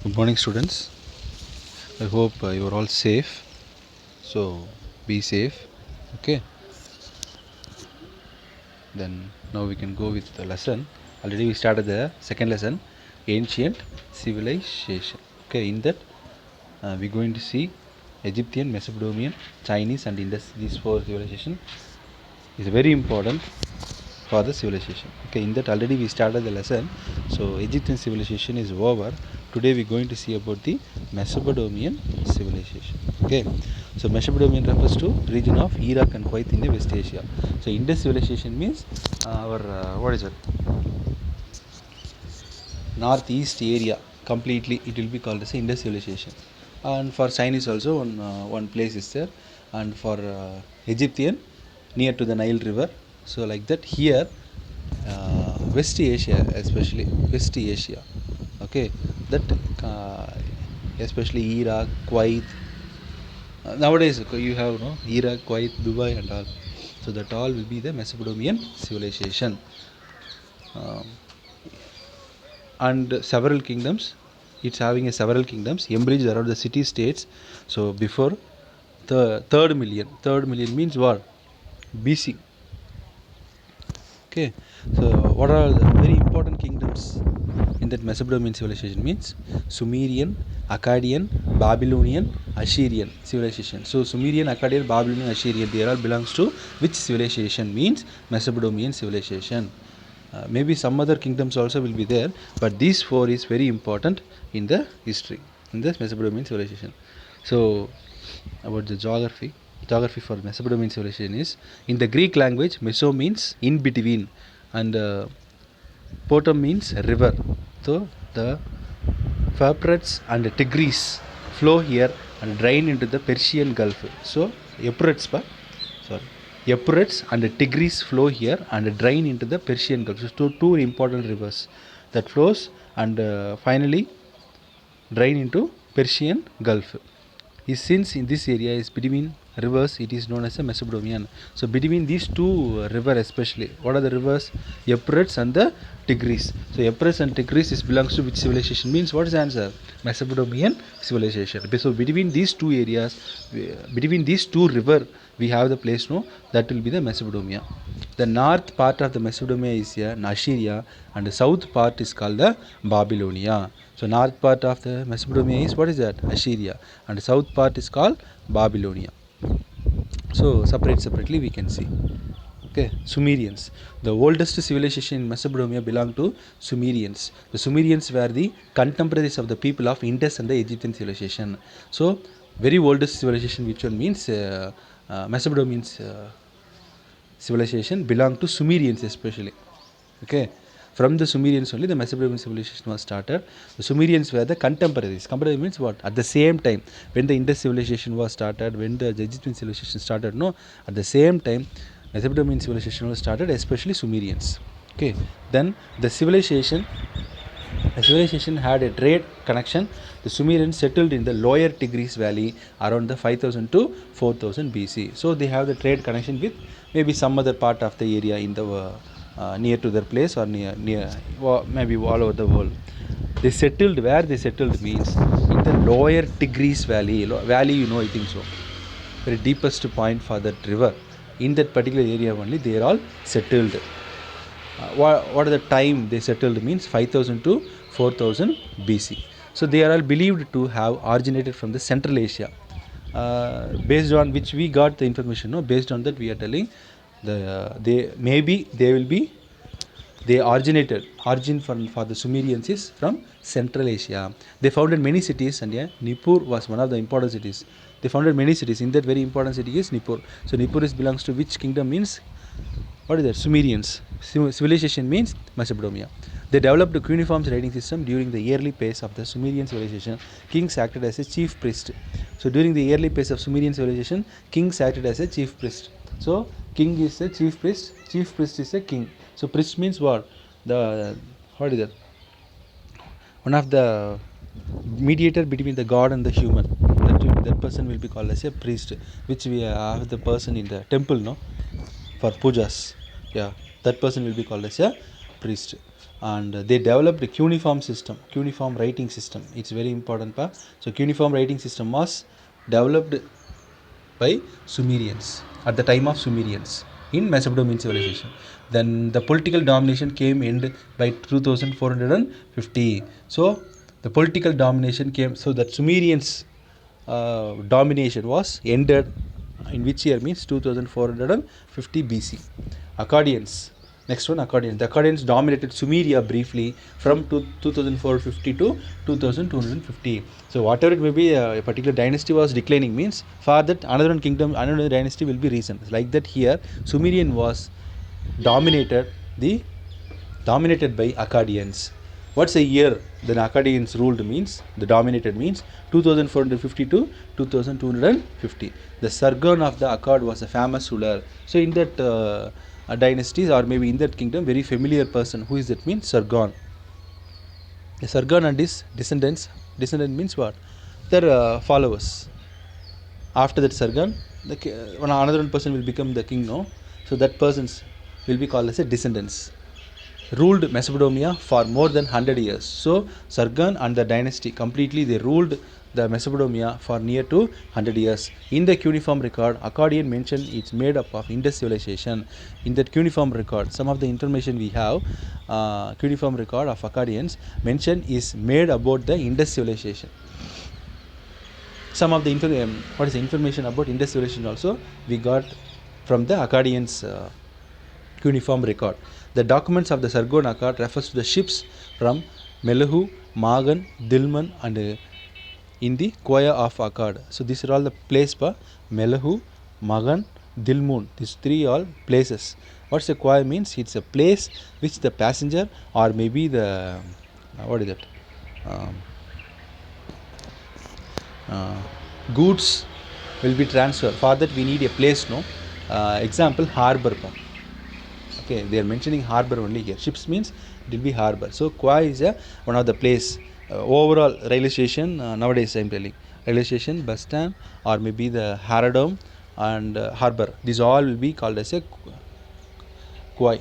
Good morning, students. I hope you are all safe. So be safe. Okay. Then now we can go with the lesson. Already we started the second lesson, ancient civilization. Okay. In that we're going to see Egyptian, Mesopotamian, Chinese, and Indus. These four civilization is very important for the civilization. Okay, in that already we started the lesson. So Egyptian civilization is over. Today we are going to see about the Mesopotamian civilization. Okay, so Mesopotamian refers to region of Iraq and Kuwait in the West Asia. So Indus civilization means our what is it, northeast area completely. It will be called as Indus civilization. And for Chinese also one place is there, and for Egyptian near to the Nile river. So like that here, West Asia, especially West Asia, okay, that uh, especially Iraq, Kuwait. Nowadays you have no Iraq, Kuwait, Dubai, and all. So that all will be the Mesopotamian civilization, um, and several kingdoms. It's having a several kingdoms embridged around the city states. So before the third million means what? BC. Okay, so what are the very important kingdoms in that Mesopotamian civilization means Sumerian, Akkadian, Babylonian, Assyrian civilization. So Sumerian, Akkadian, Babylonian, Assyrian, they all belongs to which civilization means Mesopotamian civilization. Maybe some other kingdoms also will be there, but these four is very important in the history in the Mesopotamian civilization. So about the geography for Mesopotamian civilization is, in the Greek language, meso means in between, and potom means river. So the Euphrates and Tigris flow here and drain into the Persian Gulf. So Euphrates, sorry, Euphrates and Tigris flow here and drain into the Persian Gulf. So two important rivers that flows and finally drain into Persian Gulf. Is since in this area is between rivers, it is known as a Mesopotamian. So between these two rivers especially, what are the rivers? Euphrates and the Tigris. So Euphrates and Tigris is belongs to which civilization means what is the answer? Mesopotamian civilization. So between these two areas, between these two river, we have the place no, that will be the Mesopotamia. The north part of the Mesopotamia is here, Assyria, and the south part is called the Babylonia. So north part of the Mesopotamia is what is that? Assyria, and the south part is called Babylonia. So separately we can see. Okay, Sumerians. The oldest civilization in Mesopotamia belong to Sumerians. The Sumerians were the contemporaries of the people of Indus and the Egyptian civilization. So very oldest civilization, which one means Mesopotamian civilization belong to Sumerians especially. Okay, from the Sumerians only the Mesopotamian civilization was started. The Sumerians were the contemporaries. Contemporary means what? At the same time when the Indus civilization was started, when the Egyptian civilization started, no, at the same time Mesopotamian civilization was started, especially Sumerians. Okay, then the civilization had a trade connection. The Sumerians settled in the lower Tigris valley around the 5000 to 4000 BC. So they have the trade connection with maybe some other part of the area in the near to their place, or near maybe all over the world. They settled where they settled means in the lower Tigris valley. Valley, you know, I think so. Very deepest point for that river. In that particular area only they are all settled. What are the time they settled means 5000 to 4000 BC. So they are all believed to have originated from the Central Asia. Based on which we got the information, no? Based on that we are telling they origin for the Sumerians is from Central Asia. They founded many cities, and Nippur was one of the important cities. They founded many cities. In that very important city is Nippur. So Nippur belongs to which kingdom means what is that? Sumerians. Civilization means Mesopotamia. They developed a cuneiform writing system during the early phase of the Sumerian civilization. Kings acted as a chief priest. So during the early phase of Sumerian civilization, kings acted as a chief priest. So king is a chief priest. Chief priest is a king. So priest means what? What is that? One of the mediator between the god and the human. That person will be called as a priest, which we have the person in the temple, no, for pujas. Yeah, that person will be called as a priest. and they developed a cuneiform system, cuneiform writing system. It's very important part. So cuneiform writing system was developed by Sumerians at the time of Sumerians in Mesopotamian civilization. Then the political domination came end by 2450. So the political domination came, so that Sumerians domination was ended in which year means 2450 BC. Akkadians. Next one, Akkadians. The Akkadians dominated Sumeria briefly from 2450 to 2250. So whatever it may be, a particular dynasty was declining means for that another one kingdom, another dynasty will be reason. Like that here, Sumerian was dominated by Akkadians. What's the year the Akkadians ruled means, the dominated means 2450 to 2250. The Sargon of the Akkad was a famous ruler. So in that dynasties or maybe in that kingdom, very familiar person. Who is that means? Sargon. The Sargon and his descendant means what? Their followers. After that Sargon, another one person will become the king, no? So that persons will be called as a descendants. Ruled Mesopotamia for more than 100 years. So Sargon and the dynasty completely they ruled the Mesopotamia for near to 100 years. In the cuneiform record, Akkadian mention it's made up of Indus civilization. In that cuneiform record, some of the information we have, cuneiform record of Akkadians mention is made about the Indus civilization. Some of the information about Indus civilization also we got from the Akkadians cuneiform record. The documents of the Sargon Akkad refers to the ships from Meluhhu, Magan, Dilmun and in the Koya of Akkad. So these are all the places for Meluhhu, Magan, Dilmun. These three all places. What's a Koya means? It's a place which the passenger or maybe the goods will be transferred. For that we need a place, no? Example, harbor. Okay, they are mentioning harbor only here. Ships means it will be harbor. So Koya is one of the place. Overall railway station, nowadays I am telling, railway station, bus stand or maybe the aerodrome and harbor. These all will be called as a Koya.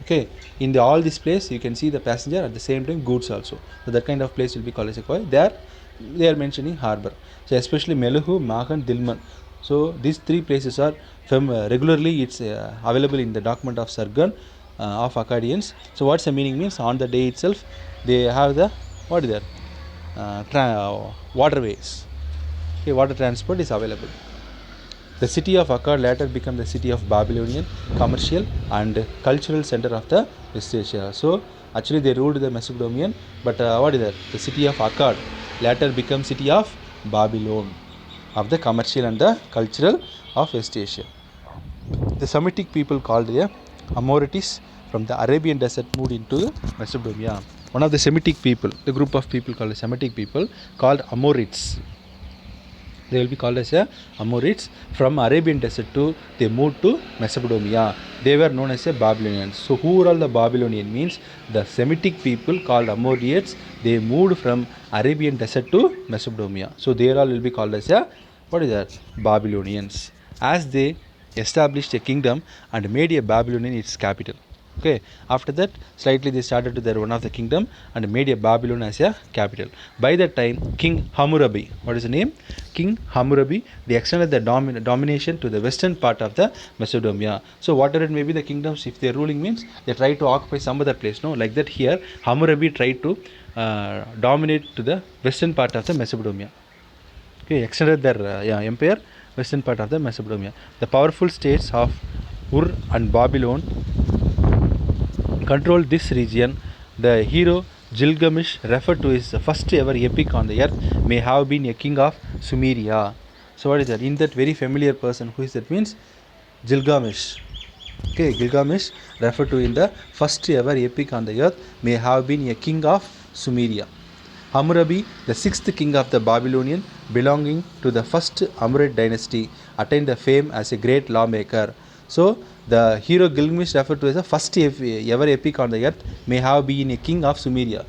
Okay, in all this place you can see the passenger at the same time goods also. So that kind of place will be called as a Koya. There they are mentioning harbor. So especially Meluhhu, Magan, Dilmun. So these three places are regularly it's available in the document of Sargon of Akkadians. So what's the meaning means on the day itself they have the waterways. Okay, water transport is available. The city of Akkad later became the city of Babylonian, commercial and cultural center of the West Asia. So actually they ruled the Mesopotamian, but the city of Akkad later became city of Babylon, of the commercial and the cultural of West Asia. The Semitic people called the Amorites from the Arabian desert moved into Mesopotamia. One of the Semitic people, the group of people called the Semitic people called Amorites. They will be called as Amorites. From Arabian desert they moved to Mesopotamia. They were known as Babylonians. So who were all the Babylonian means the Semitic people called Amorites. They moved from Arabian desert to Mesopotamia. So they all will be called as Babylonians. As they established a kingdom and made a Babylonian its capital. Okay, after that slightly they started to their one of the kingdom and made a Babylon as a capital. By that time King Hammurabi, what is the name? King Hammurabi, they extended the domination to the western part of the Mesopotamia. So whatever it may be the kingdoms, if they are ruling means they try to occupy some other place, no? Like that here Hammurabi tried to dominate to the western part of the Mesopotamia. Okay, extended their empire western part of the Mesopotamia. The powerful states of Ur and Babylon controlled this region. The hero Gilgamesh, referred to as the first ever epic on the earth, may have been a king of Sumeria. So what is that? In that very familiar person, who is that means? Gilgamesh. Okay, Gilgamesh, referred to in the first ever epic on the earth, may have been a king of Sumeria. Hammurabi, the sixth king of the Babylonian, belonging to the first Amorite dynasty, attained the fame as a great lawmaker. So the hero Gilgamesh, referred to as the first ever epic on the earth, may have been a king of Sumeria.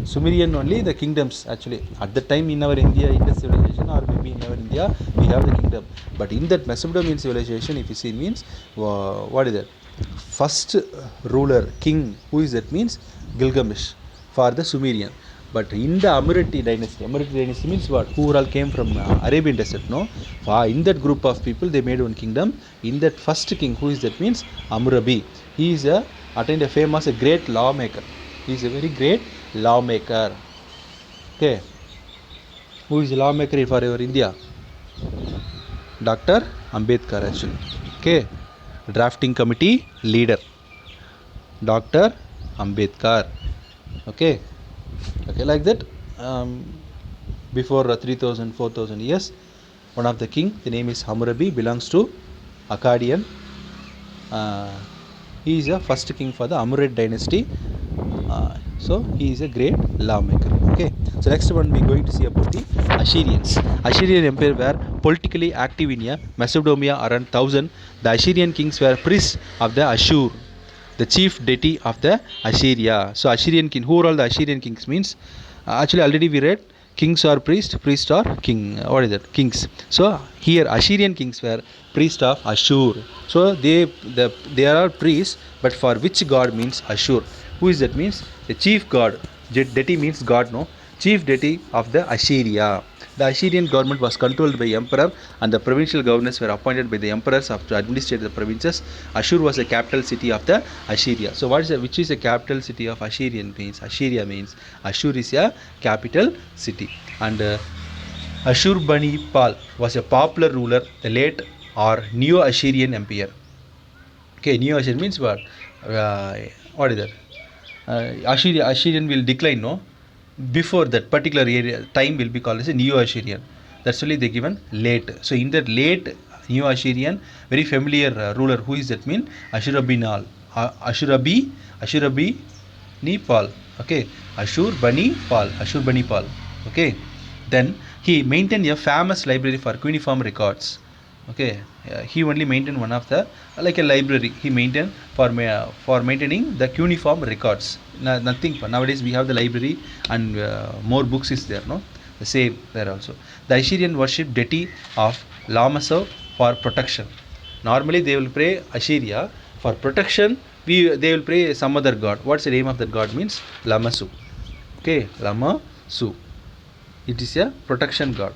Sumerian only the kingdoms actually. At the time in our India, Indus civilization, or maybe in our India, we have the kingdom. But in that Mesopotamian civilization, if you see means, what is that? First ruler, king, who is that means? Gilgamesh for the Sumerian. But in the Amurati dynasty means what? Who all came from Arabian desert, no? In that group of people, they made one kingdom. In that first king, who is that? Means Hammurabi. He is attained a famous, a great lawmaker. He is a very great lawmaker. Okay. Who is a lawmaker for our India? Dr. Ambedkar actually. Okay. Drafting committee leader. Dr. Ambedkar. Okay. Okay, like that. Before 3000, 4000 years, one of the king, the name is Hammurabi, belongs to Akkadian. He is the first king for the Amurite dynasty. So he is a great lawmaker. Okay. So next one we are going to see about the Assyrians. Assyrian empire were politically active in Mesopotamia around 1000. The Assyrian kings were priests of the Ashur, the chief deity of the Assyria. So Assyrian king, who are all the Assyrian kings means, actually already we read kings or priest or king. What is that? Kings. So here Assyrian kings were priest of Ashur. So they are all priests, but for which god means Ashur. Who is that? Means the chief god. Deity means god, no? Chief deity of the Assyria. The Assyrian government was controlled by emperor, and the provincial governors were appointed by the emperors to administrate the provinces. Ashur was the capital city of the Assyria. So which is the capital city of Assyrian means? Assyria means Ashur is a capital city. And Ashurbanipal was a popular ruler, the late or Neo-Assyrian empire. Okay, Neo-Assyrian means what? What is that? Assyrian will decline, no? Before that particular area time will be called as a Neo-Assyrian. That's only they given late. So in that late Neo-Assyrian, very familiar ruler, who is that mean? Ashurbanipal. Okay, Ashurbanipal. Okay, then he maintained a famous library for cuneiform records. Okay, he only maintained one of the, like a library he maintained for maintaining the cuneiform records. Nothing nowadays we have the library and more books is there, no? The same there also. The Assyrian worship deity of Lamassu for protection. Normally they will pray Assyria for protection. They will pray some other god. What's the name of that god means? Lamassu. Okay, Lamassu. It is a protection god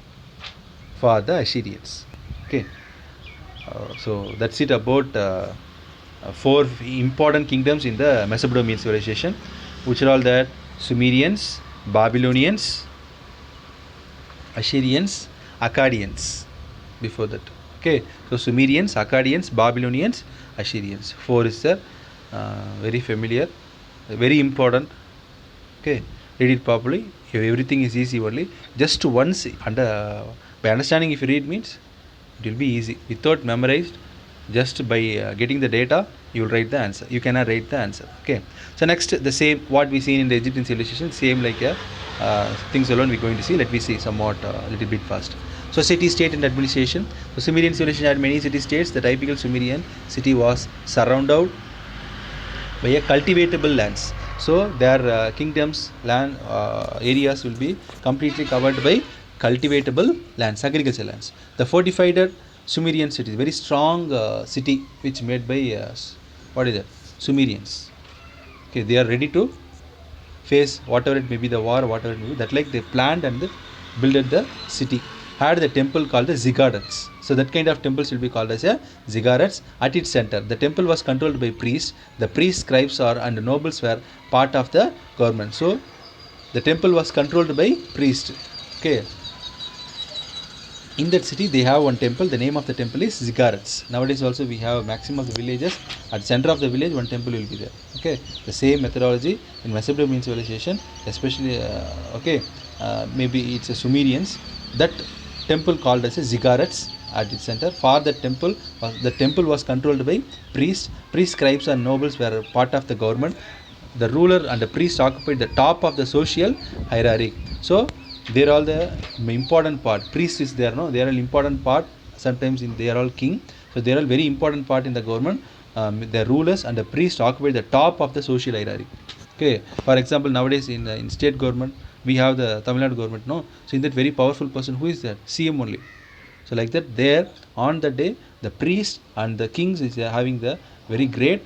for the Assyrians. Okay. So that's it about 4 important kingdoms in the Mesopotamian civilization, which are all that: Sumerians, Babylonians, Assyrians, Akkadians. Before that, okay. So Sumerians, Akkadians, Babylonians, Assyrians. 4 is there. Very familiar, very important. Okay, read it properly. Everything is easy only. Just once by understanding, if you read means it will be easy. Without memorized, just by getting the data, you will write the answer. You cannot write the answer. Okay. So next, the same what we seen in the Egyptian civilization, same like things alone we're going to see. Let me see somewhat a little bit fast. So city, state, and administration. So Sumerian civilization had many city states. The typical Sumerian city was surrounded by a cultivatable lands. So their kingdoms, land areas will be completely covered by cultivatable lands, agricultural lands. The fortified Sumerian city, very strong city which made by what is that? Sumerians. Okay, they are ready to face whatever it may be, the war, whatever it may be. That like they planned and built the city. Had the temple called the ziggurats. So that kind of temples will be called as a ziggurats. At its center, the temple was controlled by priests. The priests, scribes, and nobles were part of the government. So the temple was controlled by priests. Okay. In that city, they have one temple. The name of the temple is ziggurats. Nowadays also we have maximum of the villages. At the center of the village, one temple will be there. Okay. The same methodology in Mesopotamian civilization, especially maybe it's a Sumerians. That temple called as a ziggurats at its center. For the temple was controlled by priests. Priests, scribes, and nobles were part of the government. The ruler and the priest occupied the top of the social hierarchy. So they are all the important part. Priest is there, no? They are an important part. Sometimes they are all king. So they are all very important part in the government. The rulers and the priest occupy the top of the social hierarchy. Okay. For example, nowadays in state government, we have the Tamil Nadu government, no? So in that very powerful person, who is that? CM only. So like that, there on the day, the priest and the kings is having the very great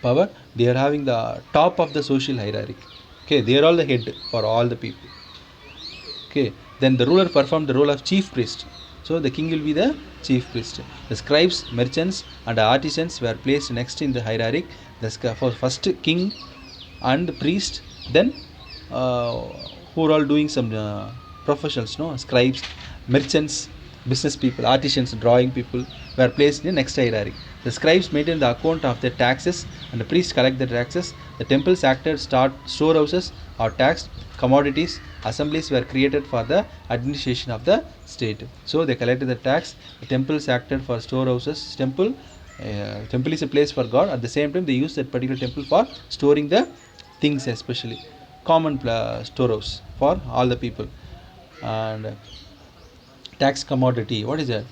power They are having the top of the social hierarchy. Okay, they are all the head for all the people. Okay, then the ruler performed the role of chief priest. So the king will be the chief priest. The scribes, merchants, and artisans were placed next in the hierarchy. For first king and priest, then uh, who are all doing some professionals, no, scribes, merchants, business people, artisans, drawing people were placed in the next hierarchy. The scribes maintain the account of their taxes, and the priests collect the taxes. The temples acted storehouses or taxed commodities. Assemblies were created for the administration of the state. So they collected the tax. The temples acted for storehouses. Temple is a place for God. At the same time, they use that particular temple for storing the things, especially common storehouse for all the people. And tax commodity, what is that?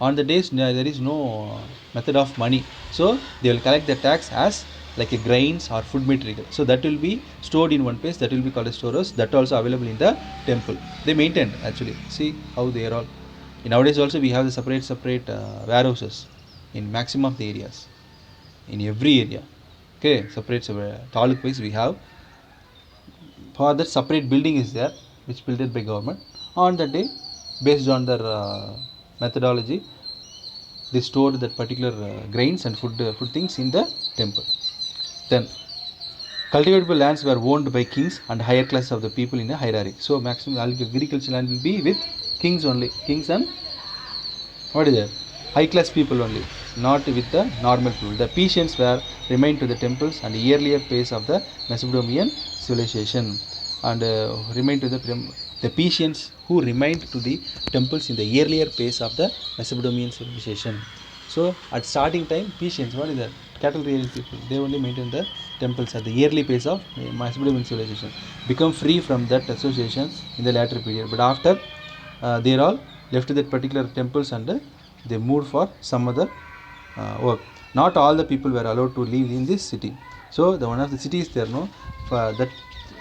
On the days there is no method of money, so they will collect the tax as like a grains or food material, so that will be stored in one place, that will be called a storehouse. That also available in the temple. They maintained, actually, see how they are all. Nowadays also we have the separate warehouses in maximum of the areas, in every area. Okay, separate taluk wise we have. For that separate building is there, which built by government. On that day, based on their methodology, they stored that particular grains and food things in the temple. Then cultivatable lands were owned by kings and higher class of the people in a hierarchy. So maximum agricultural land will be with kings only. Kings and what is that? High class people only, not with the normal people. The Persians were remained to the temples and earlier phase of the Mesopotamian civilization, and remained to the Persians who remained to the temples in the earlier phase of the Mesopotamian civilization. So at starting time, Persians, what is that? Cattle rearing people, they only maintain the temples at the early phase of Mesopotamian civilization. Become free from that association in the later period, but after they are all left that particular temples, and they moved for some other work. Not all the people were allowed to live in this city. So the one of the cities there, no, for that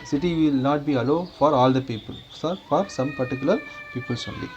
city will not be allowed for all the people, so for some particular peoples only.